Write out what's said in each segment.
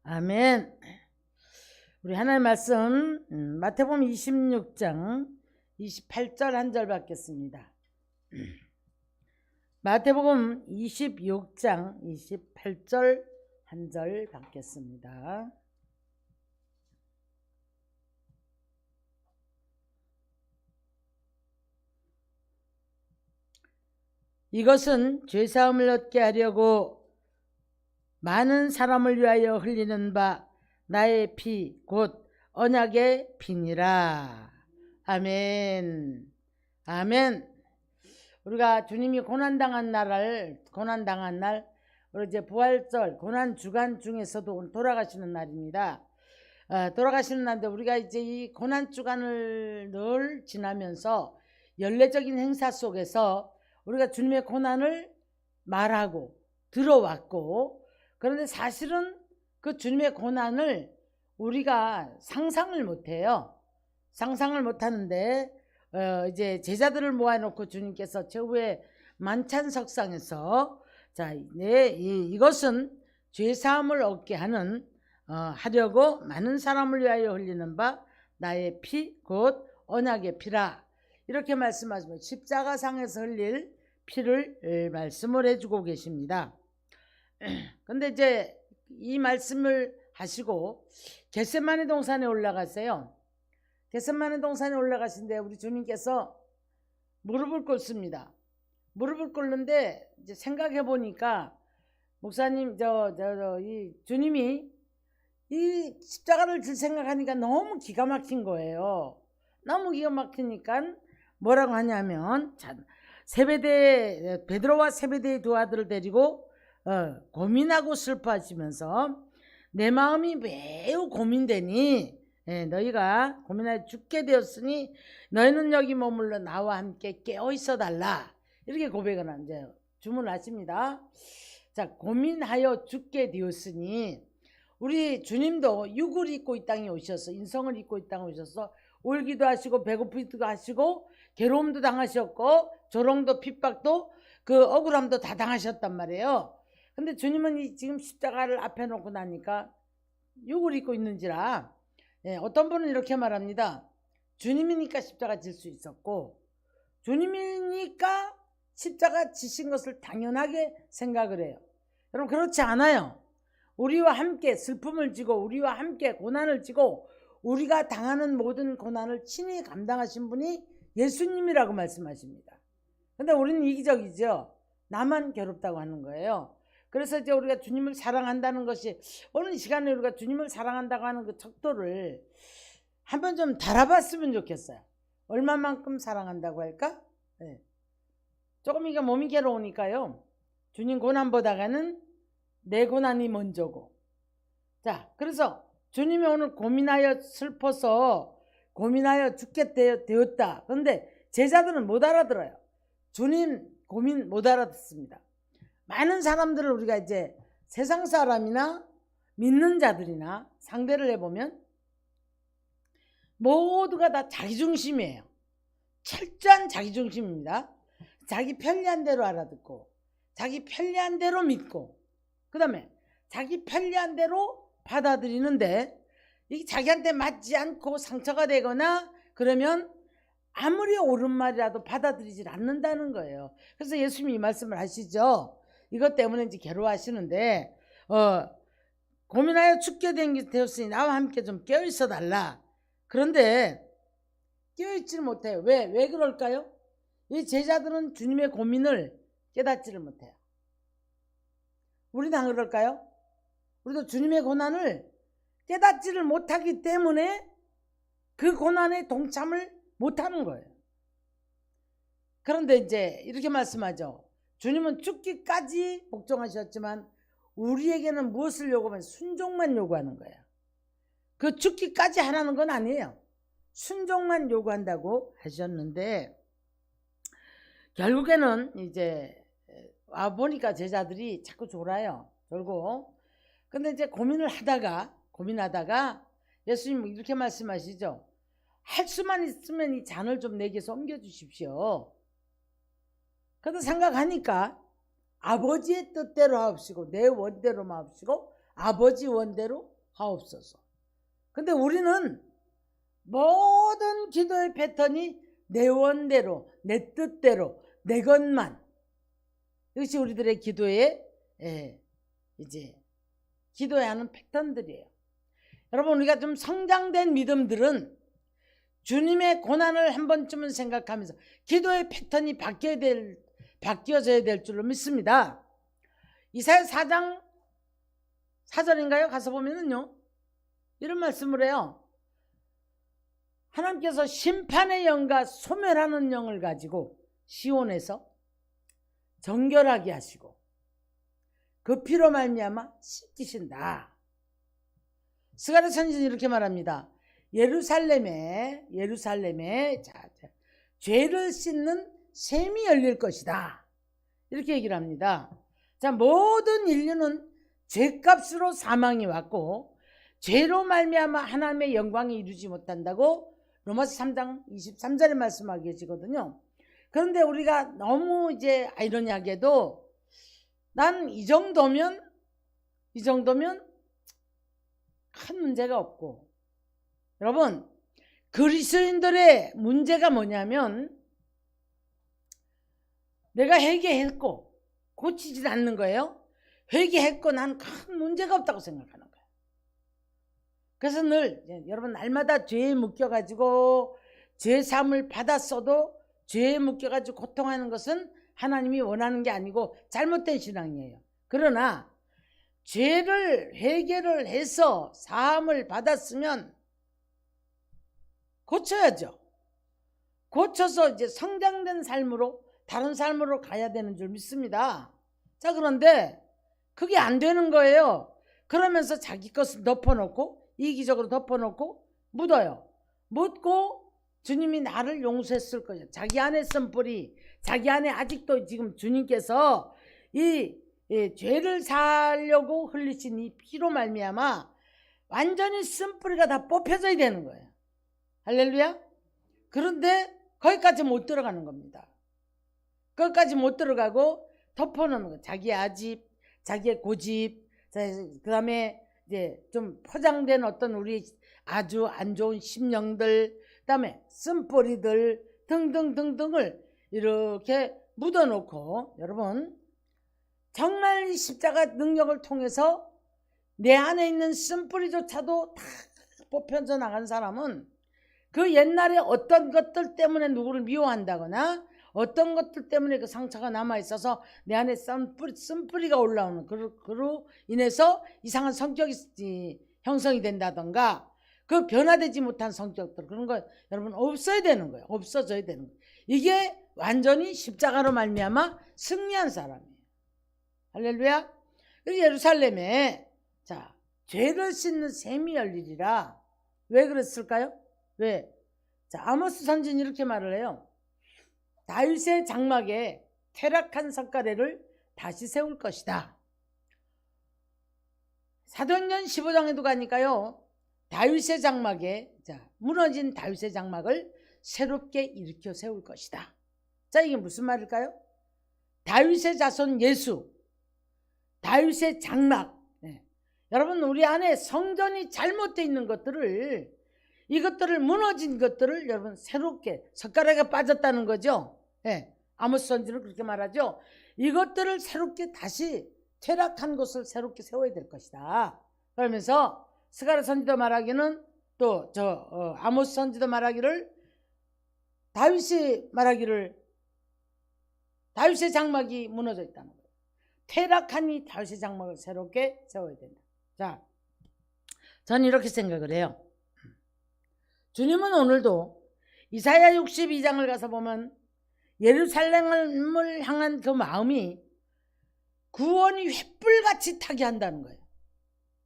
아멘. 우리 하나님 말씀 마태복음 26장 28절 한 절 받겠습니다. 마태복음 26장 28절 한 절 받겠습니다. 이것은 죄사함을 얻게 하려고 많은 사람을 위하여 흘리는 바 나의 피 곧 언약의 피니라. 아멘. 아멘. 우리가 주님이 고난당한 날 우리 이제 부활절 고난 주간 중에서도 돌아가시는 날입니다. 돌아가시는 날인데 우리가 이제 이 고난 주간을 늘 지나면서 연례적인 행사 속에서 우리가 주님의 고난을 말하고 들어왔고, 그런데 사실은 그 주님의 고난을 우리가 상상을 못해요. 상상을 못하는데 이제 제자들을 모아놓고 주님께서 최후의 만찬석상에서 이것은 죄사함을 얻게 하려고 많은 사람을 위하여 흘리는 바 나의 피 곧 언약의 피라, 이렇게 말씀하시면 십자가상에서 흘릴 피를 말씀을 해주고 계십니다. 근데 이제 이 말씀을 하시고 겟세마네 동산에 올라가세요. 겟세마네 동산에 올라가신데 우리 주님께서 무릎을 꿇습니다. 무릎을 꿇는데 이제 생각해 보니까 목사님 이 주님이 이 십자가를 질 생각하니까 너무 기가 막힌 거예요. 너무 기가 막히니까 뭐라고 하냐면, 베드로와 세베대의 두 아들을 데리고 고민하고 슬퍼하시면서 내 마음이 매우 고민되니 너희가 고민하여 죽게 되었으니 너희는 여기 머물러 나와 함께 깨어 있어 달라, 이렇게 고백을 이제 주문하십니다. 자, 고민하여 죽게 되었으니 우리 주님도 육을 입고 이 땅에 오셔서, 인성을 입고 이 땅에 오셔서 울기도 하시고 배고프기도 하시고 괴로움도 당하셨고 조롱도 핍박도 그 억울함도 다 당하셨단 말이에요. 근데 주님은 지금 십자가를 앞에 놓고 나니까 육을 입고 있는지라, 어떤 분은 이렇게 말합니다. 주님이니까 십자가 질 수 있었고, 주님이니까 십자가 지신 것을 당연하게 생각을 해요. 여러분, 그렇지 않아요. 우리와 함께 슬픔을 지고 우리와 함께 고난을 지고 우리가 당하는 모든 고난을 친히 감당하신 분이 예수님이라고 말씀하십니다. 근데 우리는 이기적이죠. 나만 괴롭다고 하는 거예요. 그래서 이제 우리가 주님을 사랑한다는 것이, 오늘 이 시간에 우리가 주님을 사랑한다고 하는 그 척도를 한번 좀 달아봤으면 좋겠어요. 얼마만큼 사랑한다고 할까? 조금 이게 몸이 괴로우니까요, 주님 고난보다가는 내 고난이 먼저고. 자, 그래서 주님이 오늘 고민하여 슬퍼서 고민하여 죽게 되었다. 그런데 제자들은 못 알아들어요. 주님 고민 못 알아듣습니다. 많은 사람들을 우리가 이제 세상 사람이나 믿는 자들이나 상대를 해보면 모두가 다 자기중심이에요. 철저한 자기중심입니다. 자기 편리한 대로 알아듣고 자기 편리한 대로 믿고 그 다음에 자기 편리한 대로 받아들이는데, 이게 자기한테 맞지 않고 상처가 되거나 그러면 아무리 옳은 말이라도 받아들이질 않는다는 거예요. 그래서 예수님이 이 말씀을 하시죠. 이것 때문에 이제 괴로워하시는데, 고민하여 죽게 되었으니 나와 함께 좀 깨어있어 달라. 그런데 깨어있지를 못해요. 왜 그럴까요? 이 제자들은 주님의 고민을 깨닫지를 못해요. 우리는 안 그럴까요? 우리도 주님의 고난을 깨닫지를 못하기 때문에 그 고난에 동참을 못하는 거예요. 그런데 이제 이렇게 말씀하죠. 주님은 죽기까지 복종하셨지만 우리에게는 무엇을 요구하면 순종만 요구하는 거예요. 그 죽기까지 하라는 건 아니에요. 순종만 요구한다고 하셨는데, 결국에는 이제 와보니까 제자들이 자꾸 졸아요. 졸고. 근데 이제 고민하다가 예수님 이렇게 말씀하시죠. 할 수만 있으면 이 잔을 좀 내게서 옮겨주십시오. 그래도 생각하니까 아버지의 뜻대로 하옵시고 내 원대로 마옵시고 아버지 원대로 하옵소서. 근데 우리는 모든 기도의 패턴이 내 원대로, 내 뜻대로, 내 것만, 이것이 우리들의 기도의 이제 기도해야 하는 패턴들이에요. 여러분, 우리가 좀 성장된 믿음들은 주님의 고난을 한 번쯤은 생각하면서 기도의 패턴이 바뀌어져야 될 줄로 믿습니다. 이사야 4장 4절인가요? 가서 보면은요, 이런 말씀을 해요. 하나님께서 심판의 영과 소멸하는 영을 가지고 시온에서 정결하게 하시고 그 피로 말미암아 씻기신다. 스가랴 선지자는 이렇게 말합니다. 예루살렘에 죄를 씻는 샘이 열릴 것이다. 이렇게 얘기를 합니다. 자, 모든 인류는 죄값으로 사망이 왔고 죄로 말미암아 하나님의 영광이 이루지 못한다고 로마서 3장 23절에 말씀하고 계시거든요. 그런데 우리가 너무 이제 아이러니하게도 난 이 정도면 큰 문제가 없고, 여러분, 그리스도인들의 문제가 뭐냐면 내가 회개했고 고치지 않는 거예요. 회개했고 난 큰 문제가 없다고 생각하는 거예요. 그래서 늘 여러분, 날마다 죄에 묶여가지고 죄 사함을 받았어도 죄에 묶여가지고 고통하는 것은 하나님이 원하는 게 아니고 잘못된 신앙이에요. 그러나 죄를 회개를 해서 사함을 받았으면 고쳐야죠. 고쳐서 이제 성장된 삶으로, 다른 삶으로 가야 되는 줄 믿습니다. 자, 그런데 그게 안 되는 거예요. 그러면서 자기 것을 덮어놓고, 이기적으로 덮어놓고 묻어요. 묻고 주님이 나를 용서했을 거예요. 자기 안에 쓴뿌리, 자기 안에 아직도 지금 주님께서 이 죄를 사려고 흘리신 이 피로 말미암아 완전히 쓴뿌리가 다 뽑혀져야 되는 거예요. 할렐루야. 그런데 거기까지 못 들어가는 겁니다. 거기까지 못 들어가고 덮어놓는 거예요. 자기의 아집, 자기의 고집, 그 다음에 이제 좀 포장된 어떤 우리 아주 안 좋은 심령들, 그 다음에 쓴뿌리들 등등등등을 이렇게 묻어놓고, 여러분, 정말 이 십자가 능력을 통해서 내 안에 있는 쓴뿌리조차도 다 뽑혀져 나간 사람은 그 옛날에 어떤 것들 때문에 누구를 미워한다거나 어떤 것들 때문에 그 상처가 남아있어서 내 안에 쓴뿌리가 올라오는 그로 인해서 이상한 성격이 형성이 된다던가 그 변화되지 못한 성격들, 그런 거 여러분 없어야 되는 거예요. 없어져야 되는 거예요. 이게 완전히 십자가로 말미암아 승리한 사람이에요. 할렐루야. 그래서 예루살렘에 자, 죄를 씻는 샘이 열리리라. 왜 그랬을까요? 왜? 자, 아모스 선지는 이렇게 말을 해요. 다윗의 장막에 퇴락한 석가래를 다시 세울 것이다. 사도행전 15장에도 가니까요, 다윗의 장막에, 자, 무너진 다윗의 장막을 새롭게 일으켜 세울 것이다. 자, 이게 무슨 말일까요? 다윗의 자손 예수, 다윗의 장막. 여러분, 우리 안에 성전이 잘못되어 있는 것들을, 이것들을, 무너진 것들을 여러분 새롭게, 석가래가 빠졌다는 거죠. 아모스 선지는 그렇게 말하죠. 이것들을 새롭게 다시, 퇴락한 곳을 새롭게 세워야 될 것이다. 그러면서 스가랴 선지도 말하기는, 또 아모스 선지도 말하기를, 다윗이 말하기를 다윗의 장막이 무너져 있다는 거예요. 퇴락한 이 다윗의 장막을 새롭게 세워야 된다. 자, 저는 이렇게 생각을 해요. 주님은 오늘도 이사야 62장을 가서 보면 예루살렘을 향한 그 마음이 구원이 횃불같이 타게 한다는 거예요.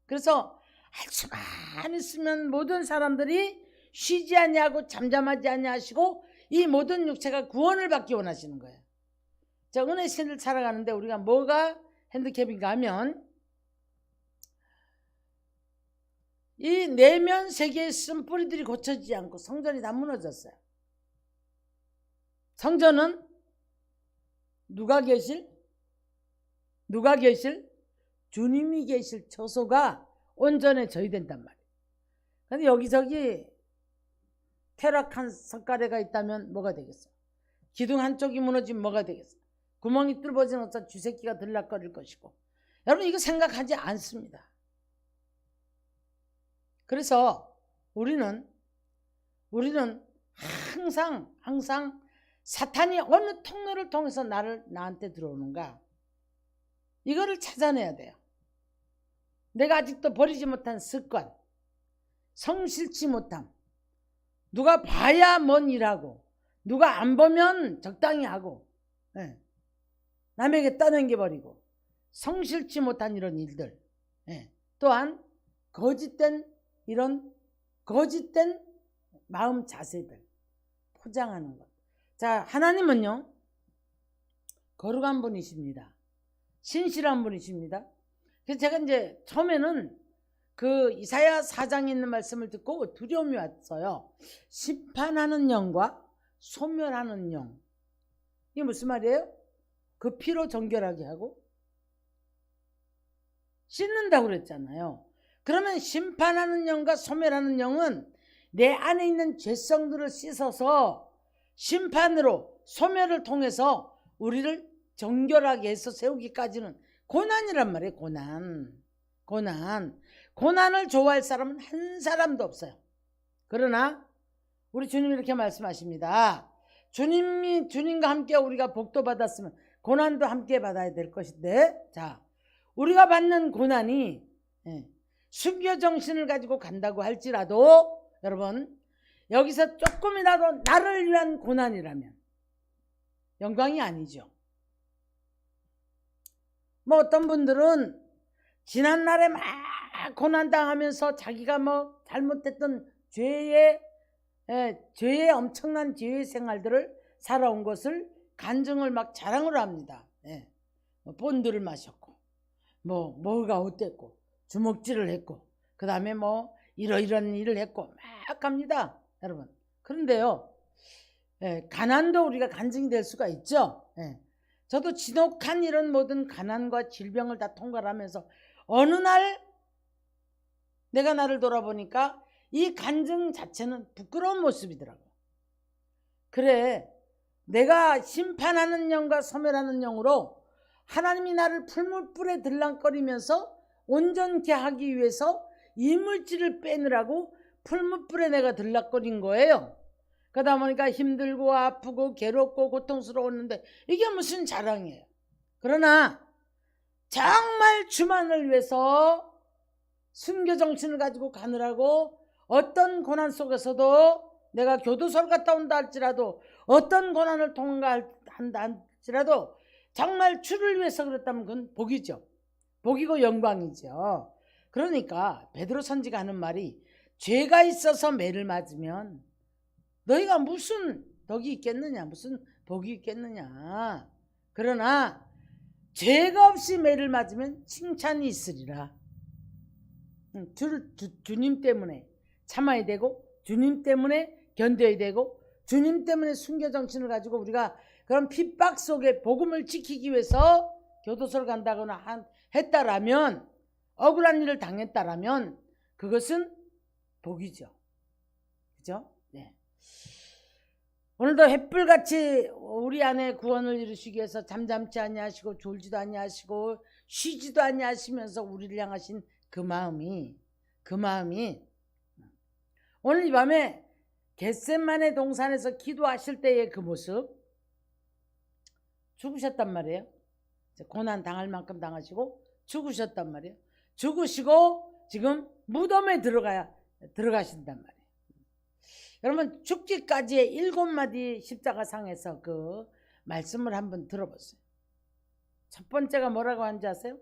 그래서 할 수만 있으면 모든 사람들이 쉬지 아니하고 잠잠하지 아니하시고 이 모든 육체가 구원을 받기 원하시는 거예요. 자, 은혜 신을 살아가는데 우리가 뭐가 핸디캡인가 하면 이 내면 세계의 쓴뿌리들이 고쳐지지 않고 성전이 다 무너졌어요. 성전은 누가 계실? 주님이 계실 처소가 온전해져야 된단 말이에요. 근데 여기저기 퇴락한 석가래가 있다면 뭐가 되겠어? 기둥 한쪽이 무너지면 뭐가 되겠어? 구멍이 뚫어진 어떤 쥐새끼가 들락거릴 것이고. 여러분 이거 생각하지 않습니다. 그래서 우리는 항상 사탄이 어느 통로를 통해서 나한테 들어오는가, 이거를 찾아내야 돼요. 내가 아직도 버리지 못한 습관, 성실치 못함, 누가 봐야 뭔 일하고 누가 안 보면 적당히 하고, 남에게 떠넘겨버리고 성실치 못한 이런 일들, 또한 거짓된 마음 자세들 포장하는 것. 자, 하나님은요 거룩한 분이십니다. 신실한 분이십니다. 그래서 제가 이제 처음에는 그 이사야 4장에 있는 말씀을 듣고 두려움이 왔어요. 심판하는 영과 소멸하는 영. 이게 무슨 말이에요? 그 피로 정결하게 하고 씻는다고 그랬잖아요. 그러면 심판하는 영과 소멸하는 영은 내 안에 있는 죄성들을 씻어서 심판으로 소멸을 통해서 우리를 정결하게 해서 세우기까지는 고난이란 말이에요. 고난을 좋아할 사람은 한 사람도 없어요. 그러나 우리 주님이 이렇게 말씀하십니다. 주님과 함께 우리가 복도 받았으면 고난도 함께 받아야 될 것인데, 자, 우리가 받는 고난이 순교 정신을 가지고 간다고 할지라도 여러분 여기서 조금이라도 나를 위한 고난이라면 영광이 아니죠. 뭐 어떤 분들은 지난날에 막 고난당하면서 자기가 뭐 잘못했던 죄의 엄청난 죄의 생활들을 살아온 것을 간증을 막 자랑을 합니다. 본드를 마셨고 뭐가 어땠고 주먹질을 했고 그 다음에 뭐 이러이런 일을 했고 막 합니다. 여러분, 그런데요 가난도 우리가 간증이 될 수가 있죠. 저도 지독한 이런 모든 가난과 질병을 다 통과하면서 어느 날 내가 나를 돌아보니까 이 간증 자체는 부끄러운 모습이더라고. 그래, 내가 심판하는 영과 소멸하는 영으로 하나님이 나를 풀무불에 들락거리면서 온전케 하기 위해서 이물질을 빼느라고 풀무불에 내가 들락거린 거예요. 그러다 보니까 힘들고 아프고 괴롭고 고통스러웠는데 이게 무슨 자랑이에요. 그러나 정말 주만을 위해서 순교정신을 가지고 가느라고 어떤 고난 속에서도 내가 교도소를 갔다 온다 할지라도 어떤 고난을 통과한다 할지라도 정말 주를 위해서 그랬다면 그건 복이죠. 복이고 영광이죠. 그러니까 베드로 선지가 하는 말이 죄가 있어서 매를 맞으면 너희가 무슨 덕이 있겠느냐, 무슨 복이 있겠느냐. 그러나 죄가 없이 매를 맞으면 칭찬이 있으리라. 주님 때문에 참아야 되고 주님 때문에 견뎌야 되고 주님 때문에 순교정신을 가지고 우리가 그런 핍박 속에 복음을 지키기 위해서 교도소를 간다거나 했다라면, 억울한 일을 당했다라면 그것은 복이죠. 그죠? 네. 오늘도 햇불같이 우리 안에 구원을 이루시기 위해서 잠잠치 아니하시고 졸지도 아니하시고 쉬지도 아니하시면서 우리를 향하신 그 마음이 오늘 이 밤에 겟세마네 동산에서 기도하실 때의 그 모습, 죽으셨단 말이에요. 고난 당할 만큼 당하시고 죽으셨단 말이에요. 죽으시고 지금 무덤에 들어가신단 말이에요. 여러분, 죽기까지의 7마디 십자가상에서 그 말씀을 한번 들어보세요. 첫 번째가 뭐라고 하는지 아세요?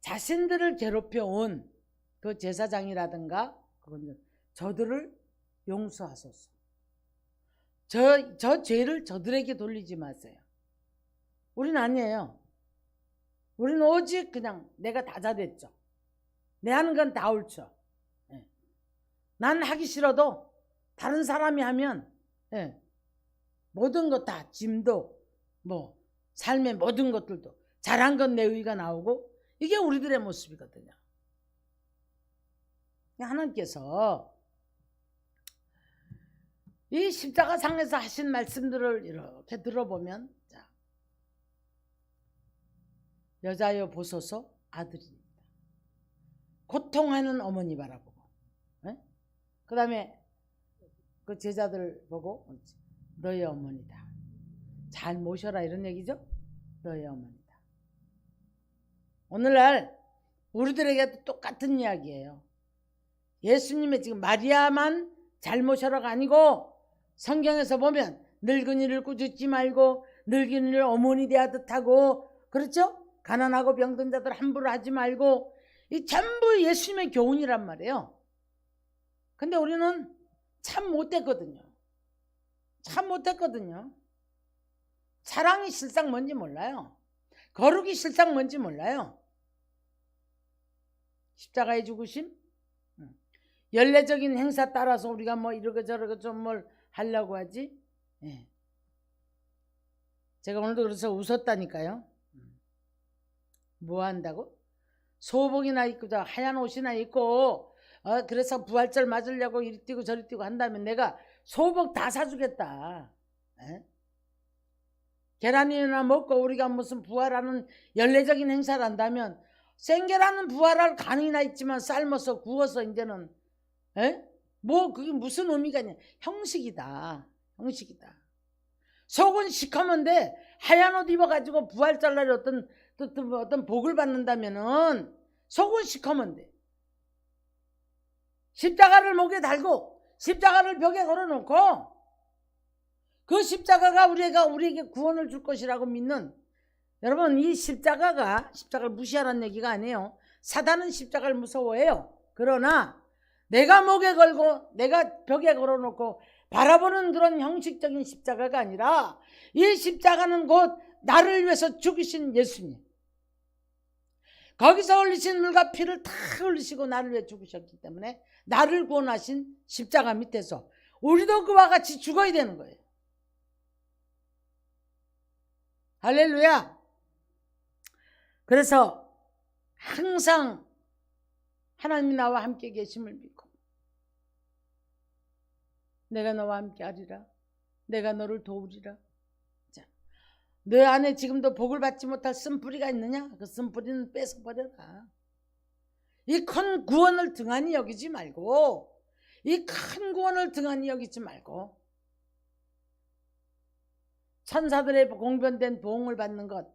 자신들을 괴롭혀 온 그 제사장이라든가 그건 저들을 용서하소서. 저 죄를 저들에게 돌리지 마세요. 우린 아니에요. 우리는 오직 그냥 내가 다 잘했죠. 내 하는 건 다 옳죠. 난 하기 싫어도 다른 사람이 하면 모든 것 다 짐도 뭐 삶의 모든 것들도 잘한 건 내 의가 나오고, 이게 우리들의 모습이거든요. 하나님께서 이 십자가상에서 하신 말씀들을 이렇게 들어보면, 자, 여자여 보소서 아들입니다. 고통하는 어머니 바라보고, 그 다음에 그 제자들 보고 너의 어머니다. 잘 모셔라 이런 얘기죠. 너의 어머니다. 오늘날 우리들에게도 똑같은 이야기예요. 예수님의 지금 마리아만 잘 모셔라가 아니고 성경에서 보면 늙은이를 꾸짖지 말고 늙은이를 어머니 대하듯 하고, 그렇죠? 가난하고 병든 자들 함부로 하지 말고, 이 전부 예수님의 교훈이란 말이에요. 근데 우리는 참 못됐거든요. 참 못됐거든요. 사랑이 실상 뭔지 몰라요. 거룩이 실상 뭔지 몰라요. 십자가의 죽으심, 연례적인 행사 따라서 우리가 뭐 이러고 저러고 좀 뭘 하려고 하지. 제가 오늘도 그래서 웃었다니까요. 뭐 한다고? 소복이나 입고 하얀 옷이나 입고 그래서 부활절 맞으려고 이리 뛰고 저리 뛰고 한다면 내가 소복 다 사주겠다. 계란이나 먹고 우리가 무슨 부활하는 연례적인 행사를 한다면 생계라는 부활할 가능이나 있지만 삶아서 구워서 이제는 뭐 그게 무슨 의미가 있냐. 형식이다. 형식이다. 속은 시커먼데 하얀 옷 입어가지고 부활절 날에 어떤 복을 받는다면은 속은 시커먼데 십자가를 목에 달고 십자가를 벽에 걸어놓고 그 십자가가 우리에게 구원을 줄 것이라고 믿는, 여러분, 이 십자가를 무시하라는 얘기가 아니에요. 사단은 십자가를 무서워해요. 그러나 내가 목에 걸고 내가 벽에 걸어놓고 바라보는 그런 형식적인 십자가가 아니라 이 십자가는 곧 나를 위해서 죽으신 예수님, 거기서 흘리신 물과 피를 다 흘리시고 나를 위해 죽으셨기 때문에 나를 구원하신 십자가 밑에서 우리도 그와 같이 죽어야 되는 거예요. 할렐루야. 그래서 항상 하나님이 나와 함께 계심을 믿고 내가 너와 함께 하리라. 내가 너를 도우리라. 자, 너 안에 지금도 복을 받지 못할 쓴뿌리가 있느냐? 그 쓴뿌리는 뺏어버려라. 이 큰 구원을 등한히 여기지 말고, 이 큰 구원을 등한히 여기지 말고, 천사들의 공변된 보응을 받는 것,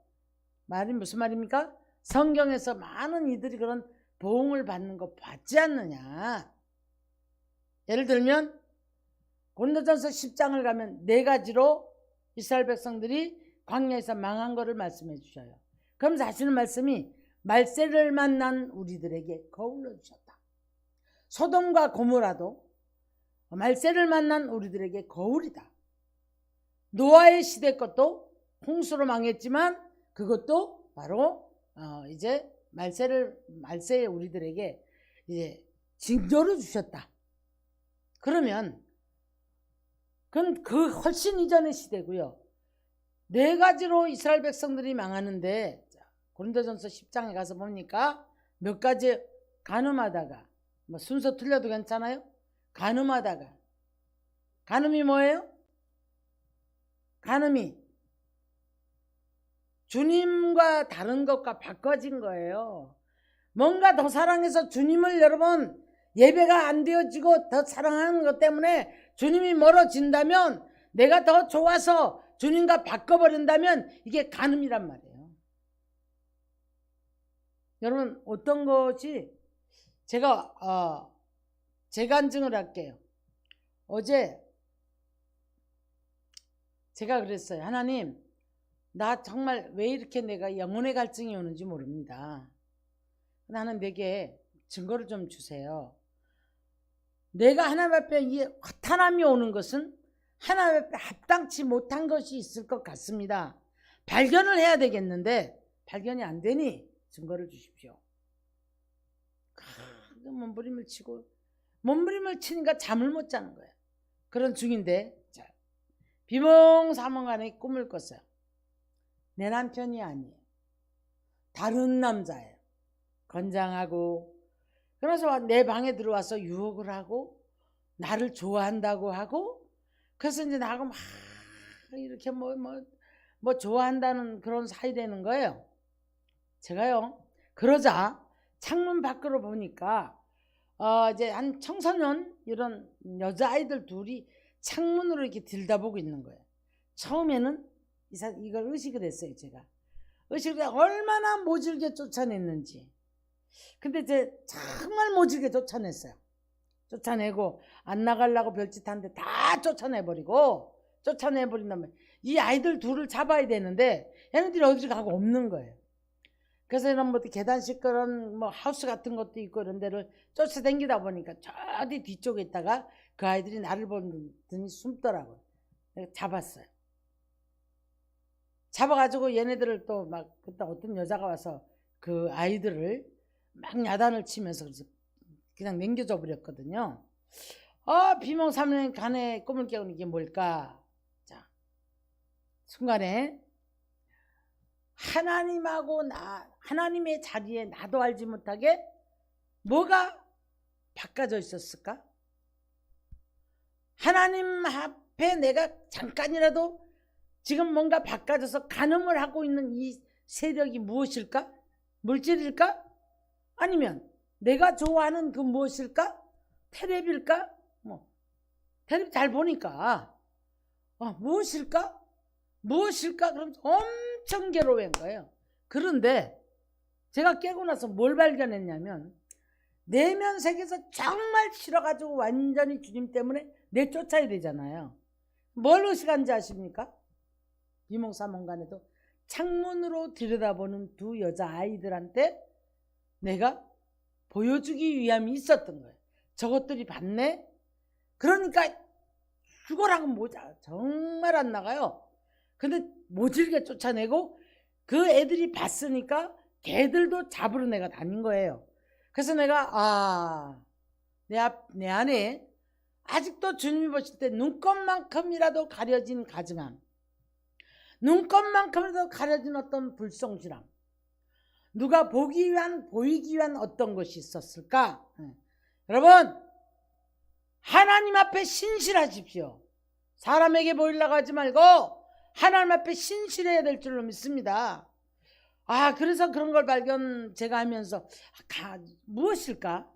말이 무슨 말입니까? 성경에서 많은 이들이 그런 보응을 받는 거 받지 않느냐. 예를 들면 고린도전서 10장을 가면 4가지로 이스라엘 백성들이 광야에서 망한 것을 말씀해 주셔요. 그러면서 하시는 말씀이 말세를 만난 우리들에게 거울로 주셨다. 소돔과 고모라도 말세를 만난 우리들에게 거울이다. 노아의 시대 것도 홍수로 망했지만 그것도 바로 이제 말세에 우리들에게 이제 징조를 주셨다. 그러면 그건 그 훨씬 이전의 시대고요. 4가지로 이스라엘 백성들이 망하는데, 고린도전서 10장에 가서 보니까 몇 가지 간음하다가, 뭐 순서 틀려도 괜찮아요? 간음하다가, 간음이 뭐예요? 간음이 주님과 다른 것과 바꿔진 거예요. 뭔가 더 사랑해서 주님을 여러분 예배가 안 되어지고 더 사랑하는 것 때문에 주님이 멀어진다면, 내가 더 좋아서 주님과 바꿔버린다면 이게 간음이란 말이에요. 여러분, 어떤 것이 제가 간증을 할게요. 어제 제가 그랬어요. 하나님, 나 정말 왜 이렇게 내가 영혼의 갈증이 오는지 모릅니다. 나는 내게 증거를 좀 주세요. 내가 하나님 앞에 이 허탄함이 오는 것은 하나님 앞에 합당치 못한 것이 있을 것 같습니다. 발견을 해야 되겠는데 발견이 안 되니 증거를 주십시오. 몸부림을 치니까 잠을 못 자는 거예요. 그런 중인데 비몽사몽간에 꿈을 꿨어요. 내 남편이 아니에요. 다른 남자예요. 건장하고 그래서 내 방에 들어와서 유혹을 하고 나를 좋아한다고 하고, 그래서 이제 나하고 막 이렇게 뭐 좋아한다는 그런 사이 되는 거예요. 제가요, 그러자 창문 밖으로 보니까 이제 한 청소년 이런 여자아이들 둘이 창문으로 이렇게 들여다보고 있는 거예요. 처음에는 이걸 의식을 했어요. 제가 의식을 해서 얼마나 모질게 쫓아냈는지. 근데 이제 정말 모질게 쫓아냈어요. 쫓아내고 안 나가려고 별짓하는데 다 쫓아내버리고, 쫓아내버린 다음에 이 아이들 둘을 잡아야 되는데 얘네들이 어디를 가고 없는 거예요. 그래서 이런 뭐 계단식 그런 뭐 하우스 같은 것도 있고 이런 데를 쫓아다니다 보니까 저 어디 뒤쪽에 있다가 그 아이들이 나를 보더니 숨더라고요. 잡았어요. 잡아가지고 얘네들을 또 막 그때 어떤 여자가 와서 그 아이들을 막 야단을 치면서 그냥 넘겨줘 버렸거든요. 비몽사몽간에 꿈을 깨우는 게 뭘까? 자, 순간에 하나님하고 하나님의 자리에 나도 알지 못하게 뭐가 바꿔져 있었을까? 하나님 앞에 내가 잠깐이라도 지금 뭔가 바꿔져서 간음을 하고 있는 이 세력이 무엇일까? 물질일까? 아니면 내가 좋아하는 그 무엇일까? 테레비일까? 테레비 잘 보니까 무엇일까? 그럼 엄청 괴로운 거예요. 그런데 제가 깨고 나서 뭘 발견했냐면, 내면 세계에서 정말 싫어가지고 완전히 주님 때문에 내쫓아야 되잖아요. 뭘 의식한지 아십니까? 비몽사몽간에도 창문으로 들여다보는 두 여자아이들한테 내가 보여주기 위함이 있었던 거예요. 저것들이 봤네? 그러니까 죽어라고 모자 정말 안 나가요. 근데 모질게 쫓아내고 그 애들이 봤으니까 걔들도 잡으러 내가 다닌 거예요. 그래서 내가 내 안에 아직도 주님이 보실 때 눈곱만큼이라도 가려진 가증함, 눈곱만큼이라도 가려진 어떤 불성실함, 누가 보이기 위한 어떤 것이 있었을까? 여러분, 하나님 앞에 신실하십시오. 사람에게 보이려고 하지 말고 하나님 앞에 신실해야 될 줄로 믿습니다. 그래서 그런 걸 제가 하면서 무엇일까?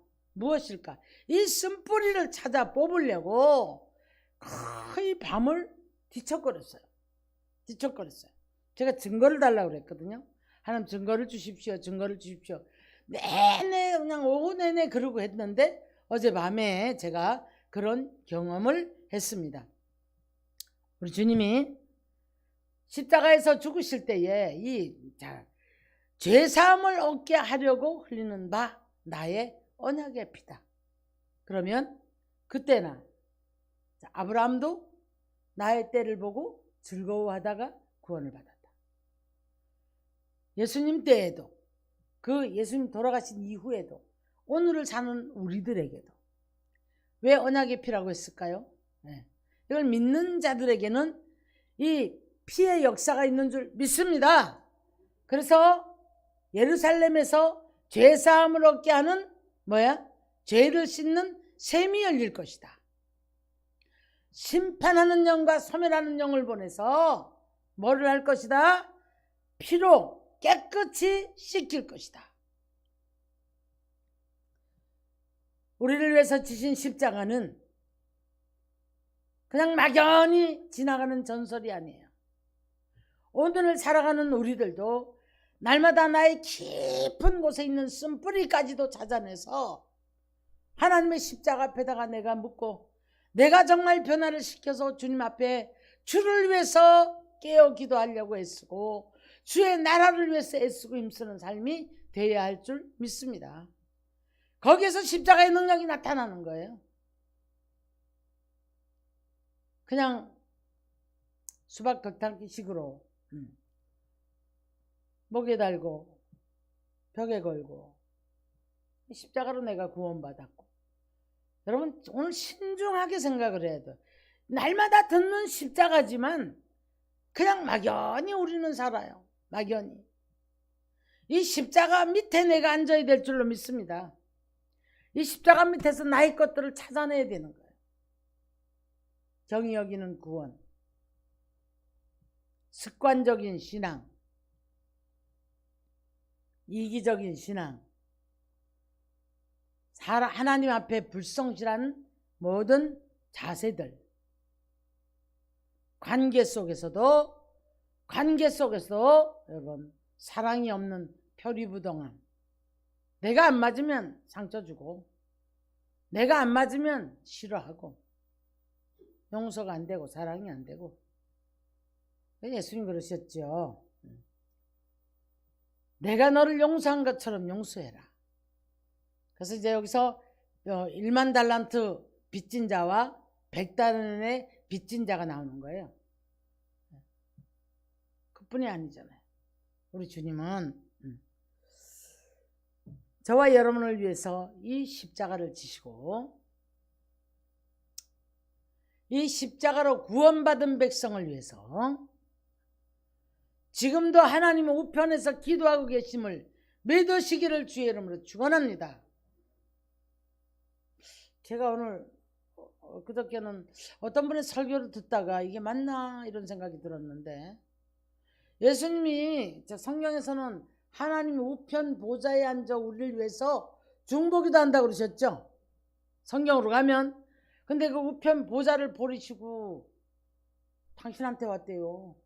이 쓴뿌리를 찾아 뽑으려고 거의 밤을 뒤척거렸어요. 제가 증거를 달라고 그랬거든요. 하나님 증거를 주십시오. 내내 그냥 오후 내내 그러고 했는데 어젯밤에 제가 그런 경험을 했습니다. 우리 주님이 십자가에서 죽으실 때에 죄사함을 얻게 하려고 흘리는 바 나의 언약의 피다. 그러면 그때나 아브라함도 나의 때를 보고 즐거워하다가 구원을 받았다. 예수님 때에도, 그 예수님 돌아가신 이후에도, 오늘을 사는 우리들에게도 왜 언약의 피라고 했을까요? 이걸 믿는 자들에게는 이 피의 역사가 있는 줄 믿습니다. 그래서 예루살렘에서 죄사함을 얻게 하는 죄를 씻는 셈이 열릴 것이다. 심판하는 영과 소멸하는 영을 보내서 뭐를 할 것이다? 피로 깨끗이 씻길 것이다. 우리를 위해서 지신 십자가는 그냥 막연히 지나가는 전설이 아니에요. 오늘을 살아가는 우리들도 날마다 나의 깊은 곳에 있는 쓴뿌리까지도 찾아내서 하나님의 십자가 앞에다가 내가 묻고, 내가 정말 변화를 시켜서 주님 앞에 주를 위해서 깨어 기도하려고 애쓰고 주의 나라를 위해서 애쓰고 힘쓰는 삶이 되어야 할 줄 믿습니다. 거기에서 십자가의 능력이 나타나는 거예요. 그냥 수박 겉핥기 식으로 목에 달고 벽에 걸고 십자가로 내가 구원받았고, 여러분 오늘 신중하게 생각을 해야 돼요. 날마다 듣는 십자가지만 그냥 막연히 우리는 살아요. 막연히. 이 십자가 밑에 내가 앉아야 될 줄로 믿습니다. 이 십자가 밑에서 나의 것들을 찾아내야 되는 거예요. 정의 여기는 구원, 습관적인 신앙, 이기적인 신앙, 하나님 앞에 불성실한 모든 자세들, 관계 속에서도 여러분 사랑이 없는 표리부동함, 내가 안 맞으면 상처 주고 내가 안 맞으면 싫어하고 용서가 안 되고 사랑이 안 되고. 예수님 그러셨죠. 내가 너를 용서한 것처럼 용서해라. 그래서 이제 여기서 1만 달란트 빚진 자와 100달란트의 빚진 자가 나오는 거예요. 그뿐이 아니잖아요. 우리 주님은 저와 여러분을 위해서 이 십자가를 지시고 이 십자가로 구원받은 백성을 위해서 지금도 하나님의 우편에서 기도하고 계심을 믿으시기를 주의 이름으로 축원합니다. 제가 오늘 그저께는 어떤 분의 설교를 듣다가 이게 맞나 이런 생각이 들었는데, 예수님이 성경에서는 하나님의 우편 보좌에 앉아 우리를 위해서 중보기도 한다고 그러셨죠. 성경으로 가면. 근데 그 우편 보좌를 버리시고 당신한테 왔대요.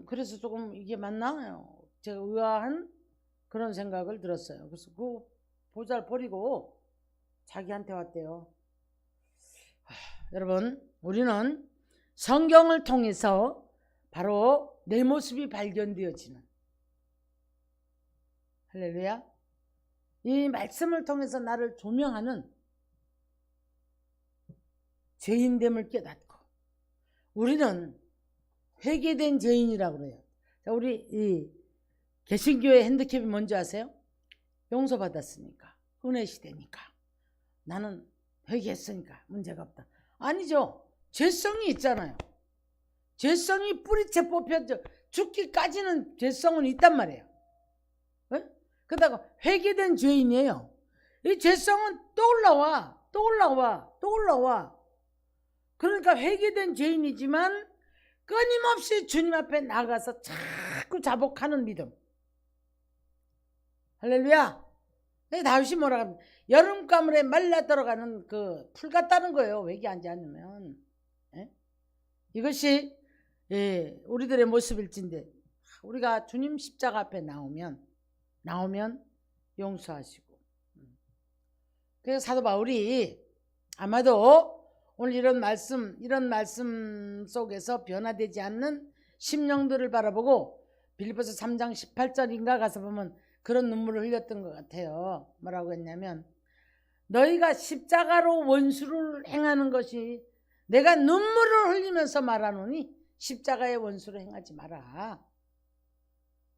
그래서 조금 이게 맞나요? 제가 의아한 그런 생각을 들었어요. 그래서 그 보좌를 버리고 자기한테 왔대요. 여러분, 우리는 성경을 통해서 바로 내 모습이 발견되어지는, 할렐루야, 이 말씀을 통해서 나를 조명하는 죄인됨을 깨닫고, 우리는 회개된 죄인이라고 그래요. 자, 우리 이 개신교의 핸디캡이 뭔지 아세요? 용서받았으니까, 은혜 시대니까, 나는 회개했으니까 문제가 없다. 아니죠. 죄성이 있잖아요. 죄성이 뿌리채 뽑혀져 죽기까지는 죄성은 있단 말이에요. 그러다가 회개된 죄인이에요. 이 죄성은 또 올라와. 그러니까 회개된 죄인이지만 끊임없이 주님 앞에 나가서 자꾸 자복하는 믿음. 할렐루야. 다윗이 뭐라 합니까? 여름가물에 말라 들어가는 그 풀 같다는 거예요. 회개하지 않으면. 이것이 우리들의 모습일진데, 우리가 주님 십자가 앞에 나오면 용서하시고. 그래서 사도 바울이 아마도 오늘 이런 말씀 속에서 변화되지 않는 심령들을 바라보고 빌립보서 3장 18절인가 가서 보면 그런 눈물을 흘렸던 것 같아요. 뭐라고 했냐면, 너희가 십자가로 원수를 행하는 것이 내가 눈물을 흘리면서 말하노니 십자가의 원수를 행하지 마라.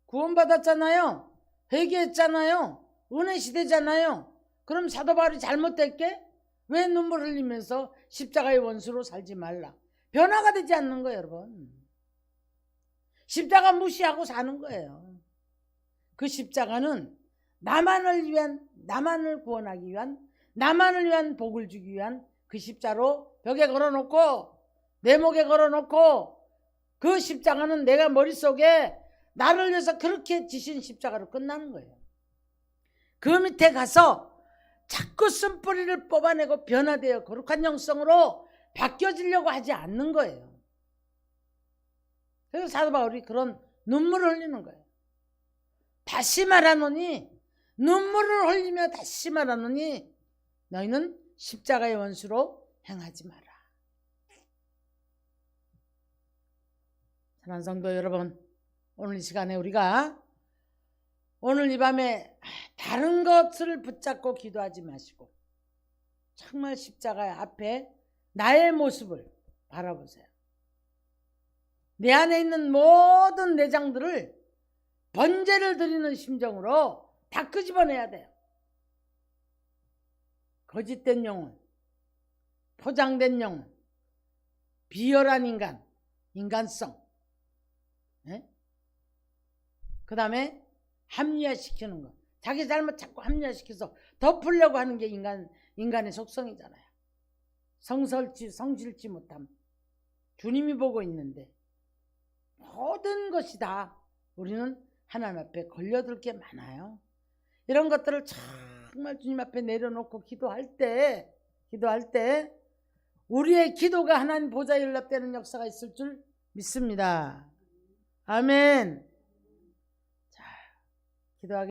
구원받았잖아요. 회개했잖아요. 은혜 시대잖아요. 그럼 사도 바울이 잘못됐게? 왜 눈물 흘리면서 십자가의 원수로 살지 말라. 변화가 되지 않는 거예요, 여러분. 십자가 무시하고 사는 거예요. 그 십자가는 나만을 구원하기 위한, 나만을 위한 복을 주기 위한 그 십자로 벽에 걸어놓고, 내 목에 걸어놓고, 그 십자가는 내가 머릿속에 나를 위해서 그렇게 지신 십자가로 끝나는 거예요. 그 밑에 가서 자꾸 쓴뿌리를 뽑아내고 변화되어 거룩한 영성으로 바뀌어지려고 하지 않는 거예요. 그래서 사도 바울이 그런 눈물을 흘리는 거예요. 다시 말하노니, 눈물을 흘리며 다시 말하노니 너희는 십자가의 원수로 행하지 마라. 사랑하는 성도 여러분, 오늘 이 시간에 우리가 오늘 이 밤에 다른 것을 붙잡고 기도하지 마시고 정말 십자가 앞에 나의 모습을 바라보세요. 내 안에 있는 모든 내장들을 번제를 드리는 심정으로 다 끄집어내야 돼요. 거짓된 영혼, 포장된 영혼, 비열한 인간성, 그 다음에 합리화시키는 거. 자기 잘못 자꾸 합리화시켜서 덮으려고 하는 게 인간의 속성이잖아요. 성실지 못함. 주님이 보고 있는데 모든 것이 다 우리는 하나님 앞에 걸려들 게 많아요. 이런 것들을 정말 주님 앞에 내려놓고 기도할 때 우리의 기도가 하나님 보좌에 연락되는 역사가 있을 줄 믿습니다. 아멘. 자, 기도하겠습니다.